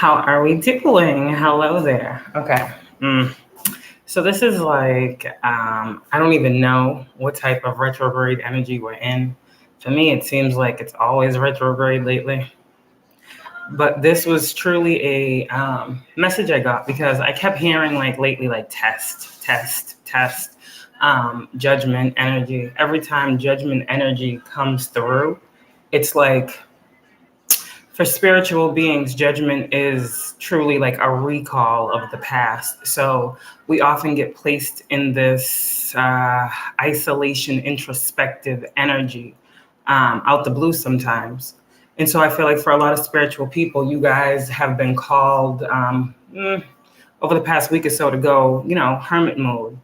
How are we doing? Hello there. Okay. So this is like, I don't even know what type of retrograde energy we're in. For me, it seems like it's always retrograde lately. But this was truly a message I got because I kept hearing like lately, like test, judgment energy. Every time judgment energy comes through, it's like, for spiritual beings, judgment is truly like a recall of the past. So we often get placed in this isolation, introspective energy out the blue sometimes. And so I feel like for a lot of spiritual people, you guys have been called over the past week or so to go, hermit mode.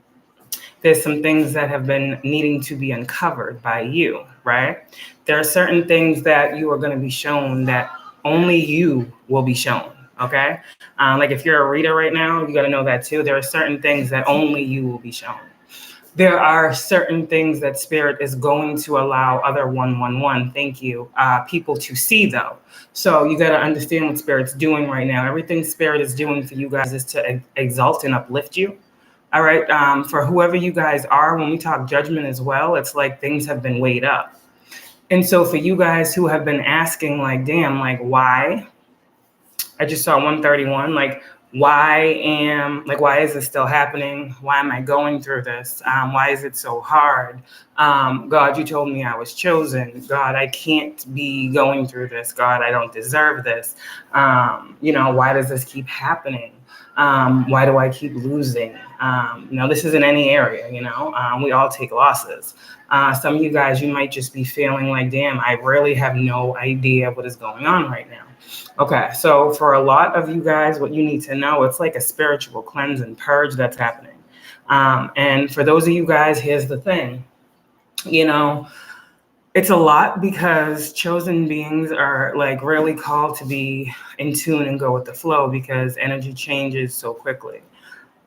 There's some things that have been needing to be uncovered by you, right? There are certain things that you are going to be shown that only you will be shown, okay? Like if you're a reader right now, you got to know that too. There are certain things that only you will be shown. There are certain things that Spirit is going to allow other 111, thank you, people to see though. So you got to understand what Spirit's doing right now. Everything Spirit is doing for you guys is to exalt and uplift you. All right. For whoever you guys are, when we talk judgment as well, it's like things have been weighed up. And so for you guys who have been asking like, damn, like why? I just saw 131, like, why is this still happening? Why am I going through this? Why is it so hard? God, you told me I was chosen. God, I can't be going through this. God, I don't deserve this. Why does this keep happening? Why do I keep losing? This isn't any area, we all take losses. Some of you guys, you might just be feeling like, damn, I really have no idea what is going on right now. Okay, so for a lot of you guys, what you need to know, it's like a spiritual cleanse and purge that's happening. And for those of you guys, here's the thing, it's a lot because chosen beings are like really called to be in tune and go with the flow because energy changes so quickly.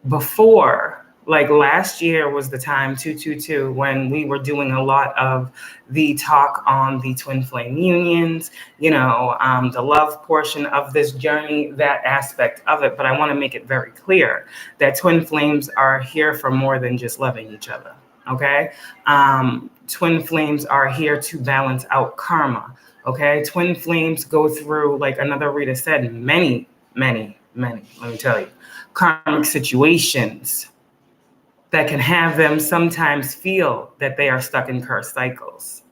Before, like last year was the time, 222, when we were doing a lot of the talk on the twin flame unions, the love portion of this journey, that aspect of it. But I want to make it very clear that twin flames are here for more than just loving each other. Okay. Twin flames are here to balance out karma. Okay. Twin flames go through, like another reader said, many, let me tell you, karmic situations that can have them sometimes feel that they are stuck in cursed cycles.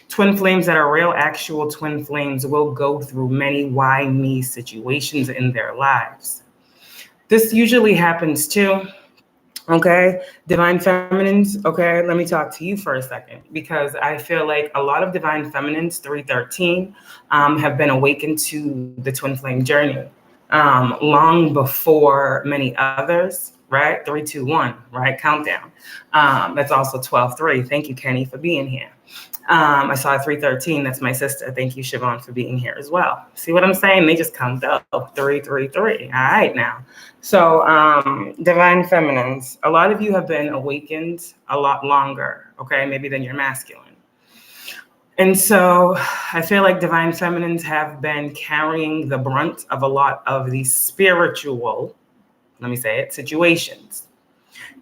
Twin flames that are real, actual twin flames will go through many why me situations in their lives. This usually happens too. Okay, divine feminines, okay, let me talk to you for a second because I feel like a lot of divine feminines, 313, have been awakened to the twin flame journey long before many others, right? 321, right? Countdown. That's also 12-3. Thank you, Kenny, for being here. I saw 313. That's my sister. Thank you, Siobhan, for being here as well. See what I'm saying? They just come up 333. All right, now. So divine feminines, a lot of you have been awakened a lot longer, okay, maybe than your masculine. And so I feel like divine feminines have been carrying the brunt of a lot of these spiritual, let me say it, situations.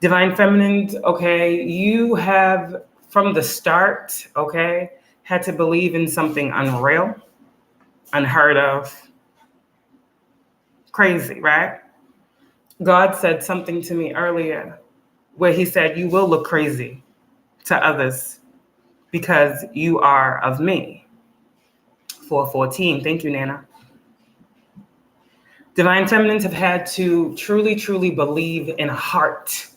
Divine feminines, okay, you have from the start, okay, had to believe in something unreal, unheard of, crazy, right? God said something to me earlier where he said, you will look crazy to others because you are of me. 414, thank you, Nana. Divine feminines have had to truly, truly believe in a heart,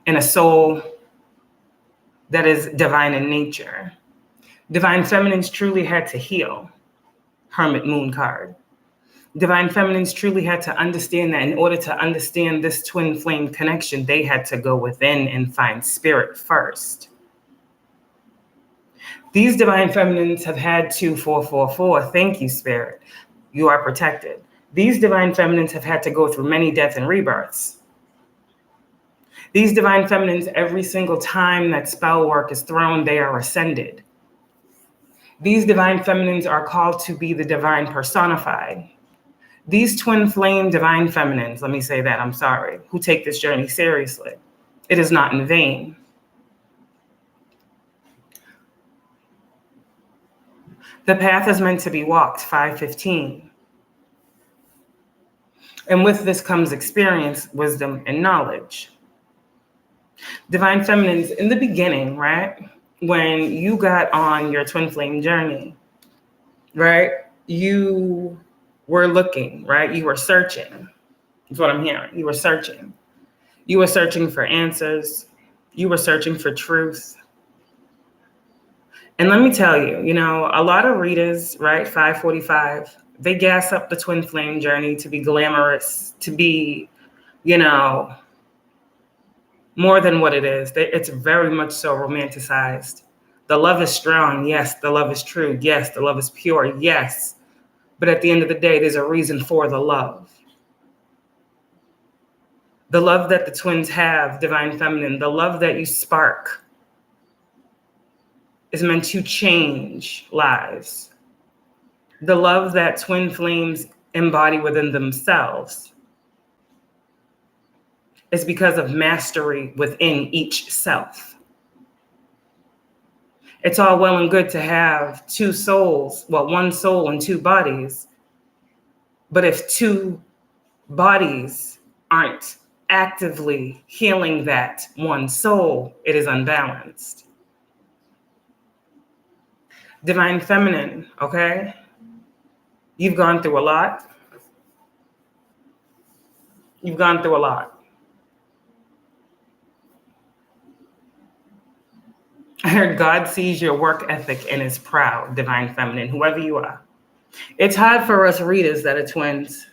in a soul that is divine in nature. Divine feminines truly had to heal. Hermit moon card. Divine feminines truly had to understand that in order to understand this twin flame connection, they had to go within and find spirit first. These divine feminines have had to 444. Thank you, spirit. You are protected. These divine feminines have had to go through many deaths and rebirths. These divine feminines, every single time that spell work is thrown, they are ascended. These divine feminines are called to be the divine personified. These twin flame divine feminines, let me say that, I'm sorry, who take this journey seriously, it is not in vain. The path is meant to be walked, 515. And with this comes experience, wisdom, and knowledge. Divine feminines, in the beginning, right, when you got on your twin flame journey, right, you were looking, right, you were searching. That's what I'm hearing. You were searching. You were searching for answers. You were searching for truth. And let me tell you, you know, a lot of readers, right, 545, they gas up the twin flame journey to be glamorous, to be, you know, more than what it is. It's very much so romanticized. The love is strong. Yes, the love is true. Yes, the love is pure. Yes. But at the end of the day, there's a reason for the love. The love that the twins have, divine feminine, the love that you spark is meant to change lives. The love that twin flames embody within themselves is because of mastery within each self. It's all well and good to have two souls, well, one soul and two bodies. But if two bodies aren't actively healing that one soul, it is unbalanced. Divine feminine, okay? You've gone through a lot. You've gone through a lot. I heard God sees your work ethic and is proud, divine feminine, whoever you are. It's hard for us readers that are twins.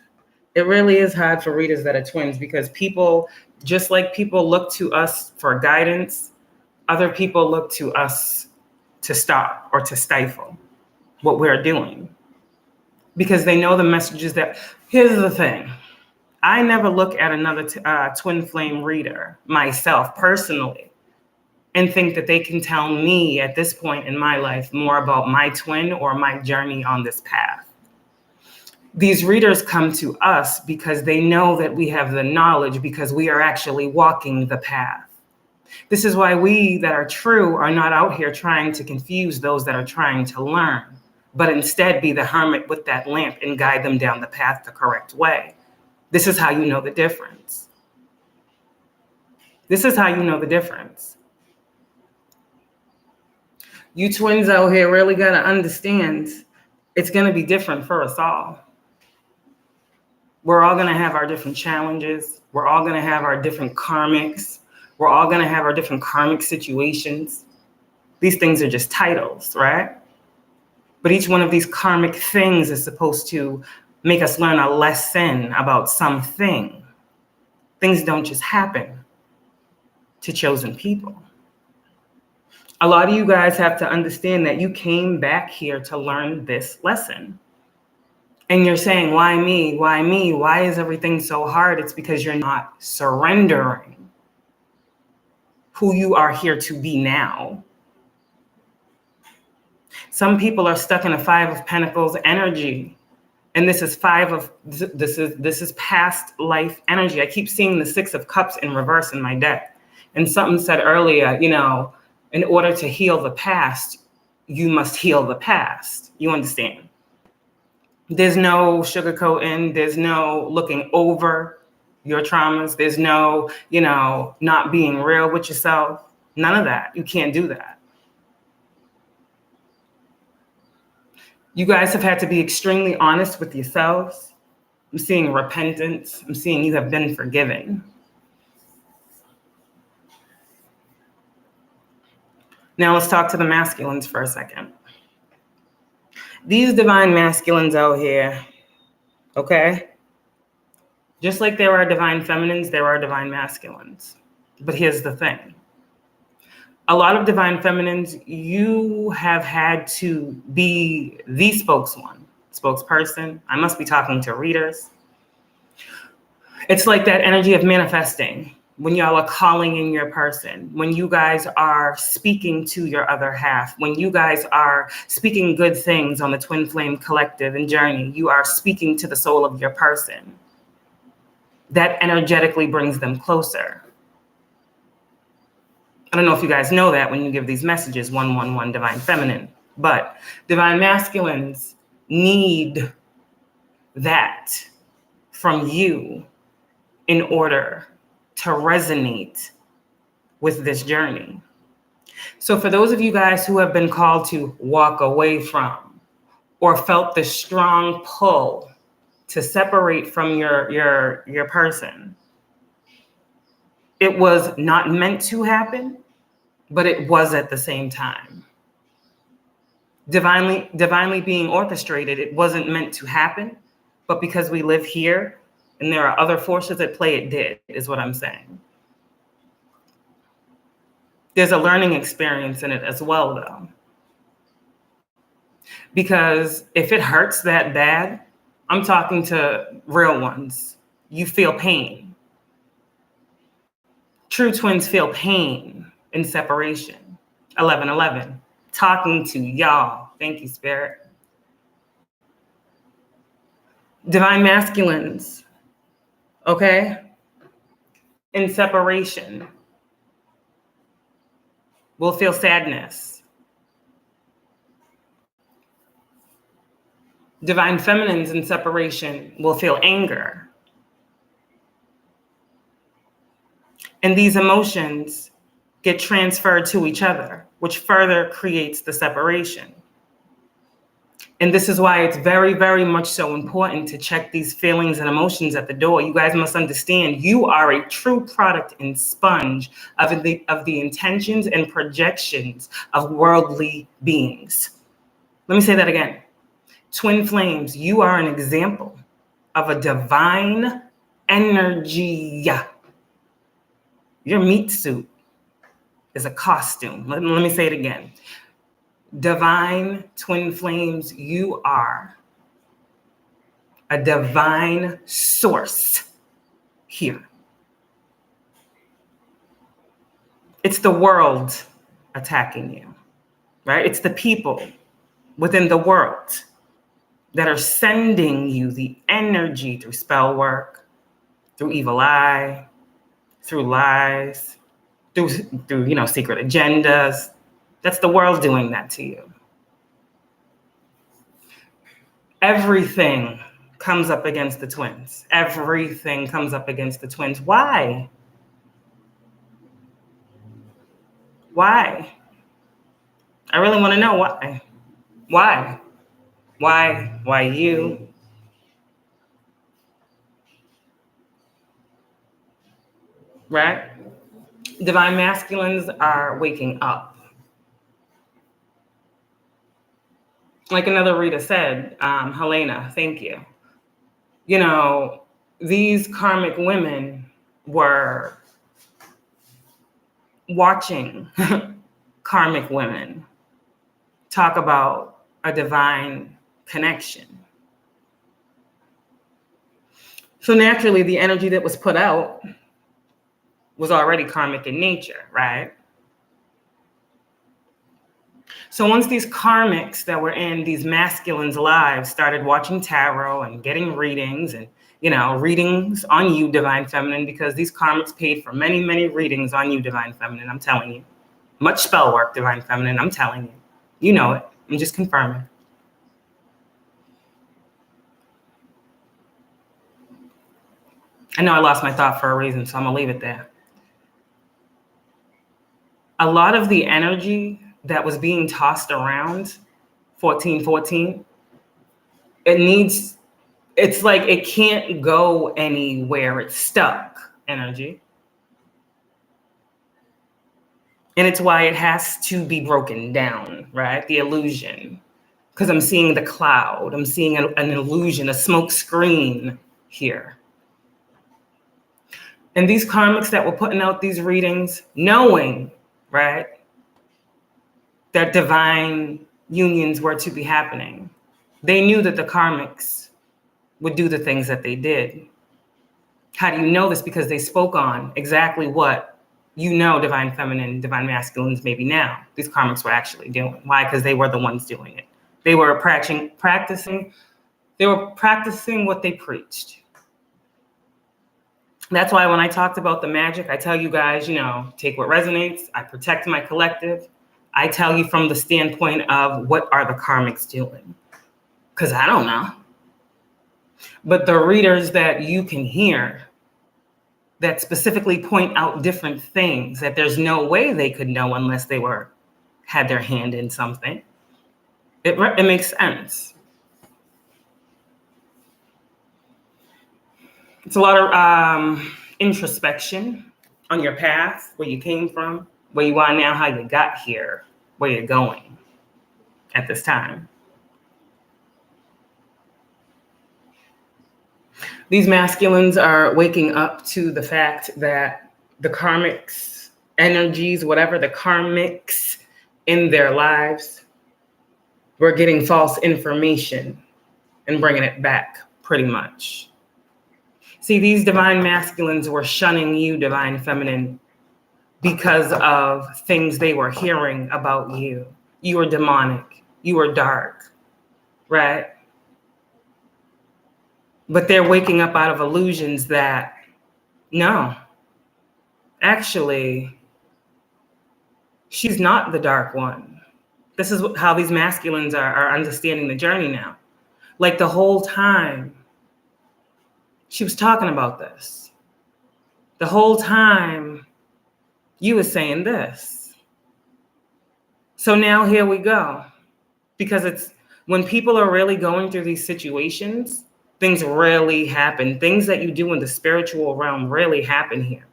It really is hard for readers that are twins because people, just like people look to us for guidance, other people look to us to stop or to stifle what we're doing because they know the messages that, here's the thing. I never look at another twin flame reader myself personally and think that they can tell me at this point in my life more about my twin or my journey on this path. These readers come to us because they know that we have the knowledge because we are actually walking the path. This is why we that are true are not out here trying to confuse those that are trying to learn, but instead be the hermit with that lamp and guide them down the path the correct way. This is how you know the difference. This is how you know the difference. You twins out here really got to understand it's going to be different for us all. We're all going to have our different challenges. We're all going to have our different karmics. We're all going to have our different karmic situations. These things are just titles, right? But each one of these karmic things is supposed to make us learn a lesson about something. Things don't just happen to chosen people. A lot of you guys have to understand that you came back here to learn this lesson. And you're saying, why me? Why me? Why is everything so hard? It's because you're not surrendering who you are here to be now. Some people are stuck in a 5 of Pentacles energy. And this is this is past life energy. I keep seeing the 6 of Cups in reverse in my deck. And something said earlier, you know, in order to heal the past, you must heal the past. You understand? There's no sugarcoating. There's no looking over your traumas. There's no, you know, not being real with yourself. None of that. You can't do that. You guys have had to be extremely honest with yourselves. I'm seeing repentance. I'm seeing you have been forgiven. Now let's talk to the masculines for a second. These divine masculines out here, okay? Just like there are divine feminines, there are divine masculines. But here's the thing. A lot of divine feminines, you have had to be the spokesperson. I must be talking to readers. It's like that energy of manifesting. when y'all are calling in your person, when you guys are speaking to your other half, when you guys are speaking good things on the Twin Flame Collective and journey, you are speaking to the soul of your person. That energetically brings them closer. I don't know if you guys know that when you give these messages, 111 Divine Feminine, but Divine Masculines need that from you in order to resonate with this journey. So for those of you guys who have been called to walk away from or felt the strong pull to separate from your person, it was not meant to happen, but it was at the same time. Divinely being orchestrated, it wasn't meant to happen, but because we live here and there are other forces at play, it did, is what I'm saying. There's a learning experience in it as well, though. Because if it hurts that bad, I'm talking to real ones, you feel pain. True twins feel pain in separation. 1111, talking to y'all. Thank you, Spirit. Divine masculines, okay, in separation will feel sadness. Divine feminines in separation will feel anger. And these emotions get transferred to each other, which further creates the separation. And this is why it's very, very much so important to check these feelings and emotions at the door. You guys must understand you are a true product and sponge of the intentions and projections of worldly beings. Let me say that again. Twin flames, you are an example of a divine energy. Your meat suit is a costume. Let me say it again. Divine twin flames, you are a divine source here. It's the world attacking you, right? It's the people within the world that are sending you the energy through spell work, through evil eye, through lies, through secret agendas. That's the world doing that to you. Everything comes up against the twins. Everything comes up against the twins. Why? Why? I really want to know why. Why? Why? Why you? Right? Divine masculines are waking up. Like another reader said, Helena, thank you. You know, these karmic women were watching karmic women talk about a divine connection. So naturally, the energy that was put out was already karmic in nature, right? So once these karmics that were in these masculines' lives started watching tarot and getting readings and, readings on you, Divine Feminine, because these karmics paid for many, many readings on you, Divine Feminine, I'm telling you. Much spell work, Divine Feminine, I'm telling you. You know it. I'm just confirming. I know I lost my thought for a reason, so I'm going to leave it there. A lot of the energy that was being tossed around 1414, it's like it can't go anywhere. It's stuck energy. And it's why it has to be broken down, right? The illusion. Because I'm seeing the cloud. I'm seeing an illusion, a smoke screen here. And these karmics that were putting out these readings, knowing, right, that divine unions were to be happening, they knew that the karmics would do the things that they did. How do you know this? Because they spoke on exactly what divine feminine, divine masculines maybe now these karmics were actually doing. Why? Because they were the ones doing it. They were practicing what they preached. That's why when I talked about the magic, I tell you guys, take what resonates. I protect my collective. I tell you from the standpoint of what are the karmics doing? Because I don't know. But the readers that you can hear that specifically point out different things that there's no way they could know unless they had their hand in something, it makes sense. It's a lot of introspection on your path, where you came from, where you are now, how you got here, where you're going at this time. These masculines are waking up to the fact that the karmics, energies, whatever the karmics in their lives, were getting false information and bringing it back, pretty much. See, these divine masculines were shunning you, divine feminine, because of things they were hearing about you. You were demonic. You were dark, right? But they're waking up out of illusions that, no, actually, she's not the dark one. This is how these masculines are understanding the journey now. Like the whole time, she was talking about this. The whole time, you were saying this. So now here we go. Because it's when people are really going through these situations, things really happen. Things that you do in the spiritual realm really happen here.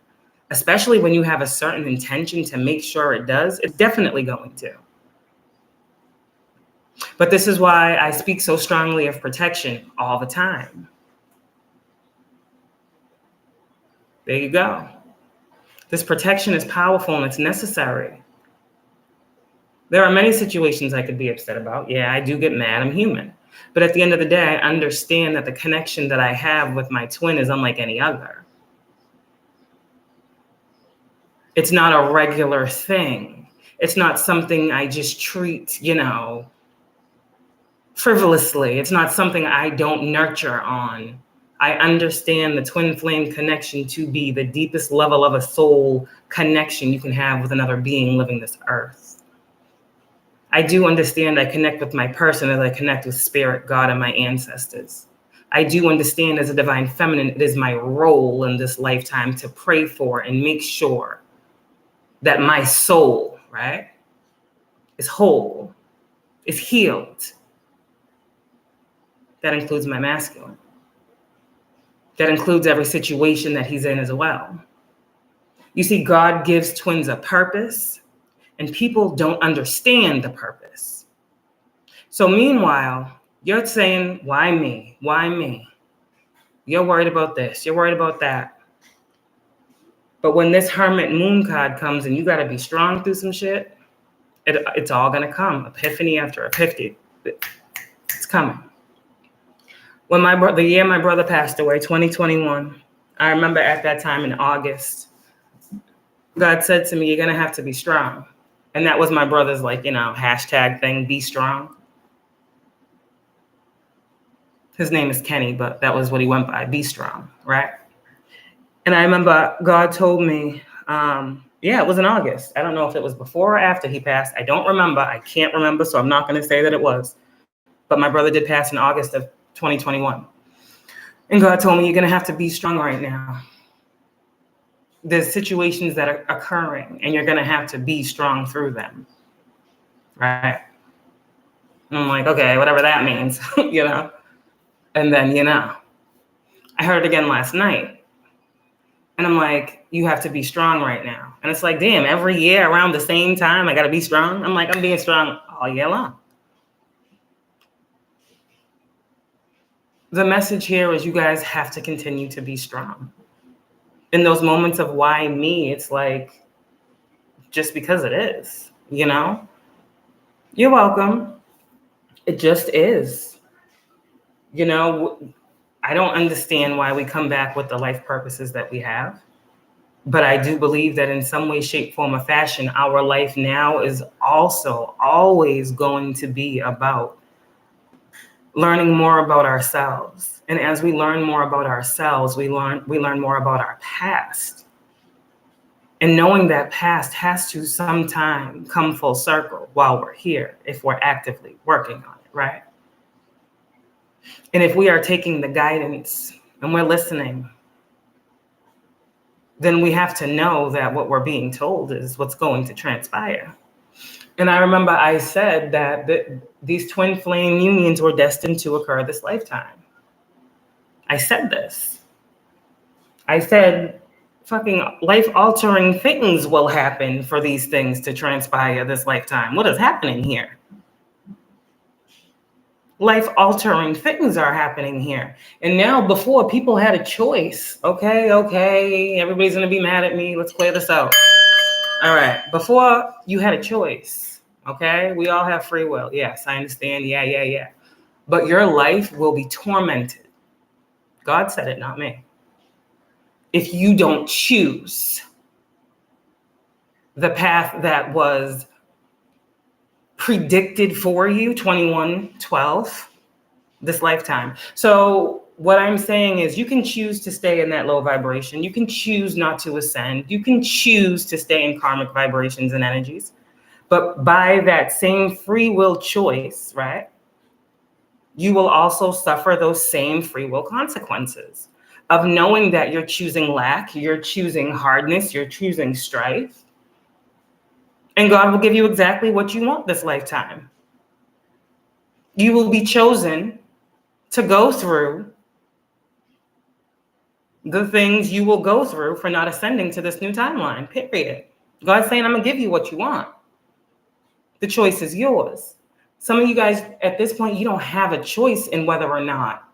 Especially when you have a certain intention to make sure it does, it's definitely going to. But this is why I speak so strongly of protection all the time. There you go. This protection is powerful and it's necessary. There are many situations I could be upset about. Yeah, I do get mad. I'm human. But at the end of the day, I understand that the connection that I have with my twin is unlike any other. It's not a regular thing. It's not something I just treat, frivolously. It's not something I don't nurture on. I understand the twin flame connection to be the deepest level of a soul connection you can have with another being living this earth. I do understand I connect with my person as I connect with spirit, God, and my ancestors. I do understand as a divine feminine, it is my role in this lifetime to pray for and make sure that my soul, right, is whole, is healed. That includes my masculine. That includes every situation that he's in as well. You see, God gives twins a purpose, and people don't understand the purpose. So meanwhile, you're saying, why me? Why me? You're worried about this. You're worried about that. But when this hermit moon card comes and you got to be strong through some shit, it's all going to come. Epiphany after epiphany. It's coming. When the year my brother passed away, 2021, I remember at that time in August, God said to me, you're going to have to be strong. And that was my brother's hashtag thing, be strong. His name is Kenny, but that was what he went by, be strong, right? And I remember God told me, it was in August. I don't know if it was before or after he passed. I don't remember. I can't remember, so I'm not going to say that it was. But my brother did pass in August of 2021. And God told me, you're going to have to be strong right now. There's situations that are occurring, and you're going to have to be strong through them, right? And I'm like, okay, whatever that means, And then, I heard it again last night. And I'm like, you have to be strong right now. And it's like, damn, every year around the same time, I got to be strong. I'm like, I'm being strong all year long. The message here is you guys have to continue to be strong. In those moments of why me, it's like, just because it is, You're welcome. It just is. I don't understand why we come back with the life purposes that we have. But I do believe that in some way, shape, form, or fashion, our life now is also always going to be about learning more about ourselves. And as we learn more about ourselves, we learn more about our past. And knowing that past has to sometime come full circle while we're here, if we're actively working on it, right? And if we are taking the guidance and we're listening, then we have to know that what we're being told is what's going to transpire. And I remember I said that these twin flame unions were destined to occur this lifetime. I said this. I said fucking life-altering things will happen for these things to transpire this lifetime. What is happening here? Life-altering things are happening here. And now, before, people had a choice. Okay, everybody's gonna be mad at me. Let's clear this out. All right, before you had a choice, okay? We all have free will. Yes, I understand. Yeah. But your life will be tormented. God said it, not me. If you don't choose the path that was predicted for you, 2112, this lifetime. So what I'm saying is you can choose to stay in that low vibration. You can choose not to ascend. You can choose to stay in karmic vibrations and energies. But by that same free will choice, right, you will also suffer those same free will consequences of knowing that you're choosing lack, you're choosing hardness, you're choosing strife. And God will give you exactly what you want this lifetime. You will be chosen to go through the things you will go through for not ascending to this new timeline, period. God's saying, I'm gonna give you what you want. The choice is yours. Some of you guys at this point, you don't have a choice in whether or not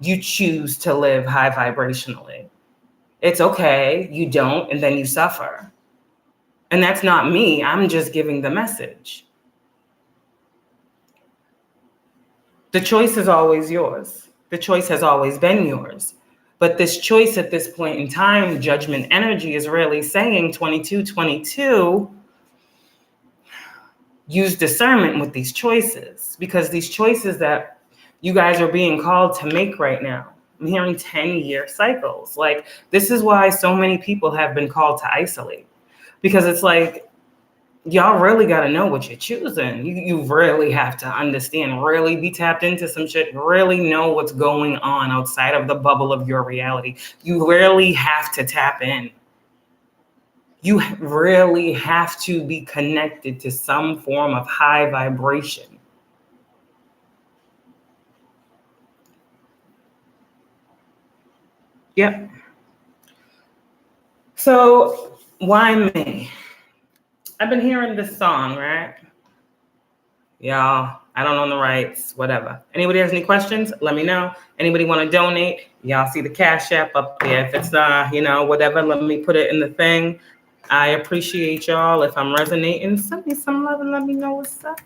you choose to live high vibrationally. It's okay, you don't, and then you suffer. And that's not me, I'm just giving the message. The choice is always yours. The choice has always been yours. But this choice at this point in time, judgment energy is really saying 2222, use discernment with these choices, because these choices that you guys are being called to make right now, I'm hearing 10-year cycles. Like, this is why so many people have been called to isolate, because it's like, y'all really got to know what you're choosing. You really have to understand, really be tapped into some shit, really know what's going on outside of the bubble of your reality. You really have to tap in. You really have to be connected to some form of high vibration. Yep. So why me? I've been hearing this song, right? Y'all, I don't own the rights, whatever. Anybody has any questions? Let me know. Anybody want to donate? Y'all see the Cashapp up there. If it's, whatever, let me put it in the thing. I appreciate y'all. If I'm resonating, send me some love and let me know what's up.